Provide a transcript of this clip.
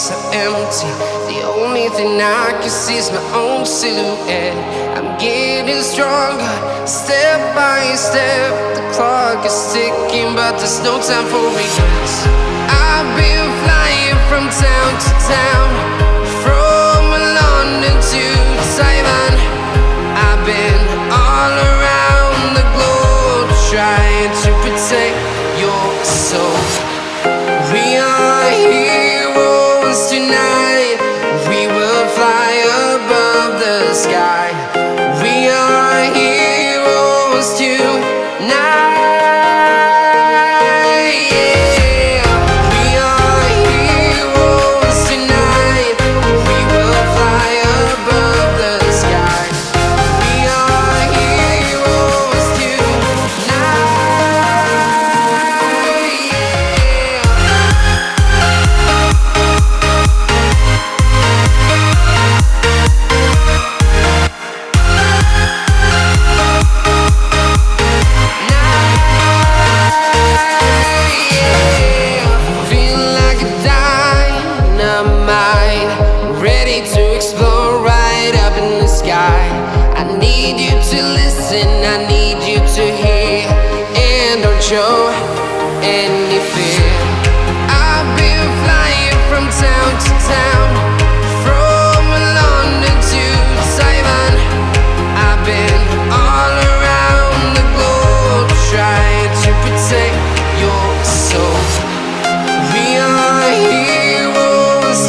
so empty. The only thing I can see is my own silhouette. I'm getting stronger, step by step. The clock is ticking, but there's no time for regrets. I've been flying from town to town, from London to Taiwan. I've been all around the globe, trying to protect your soul. We are heroes tonight. We will fly above the sky. We are heroes tonight. Yeah. We are heroes tonight. We will fly above the sky. We are heroes tonight. Feeling like a dynamite, ready to explode right up in the sky. I need you to listen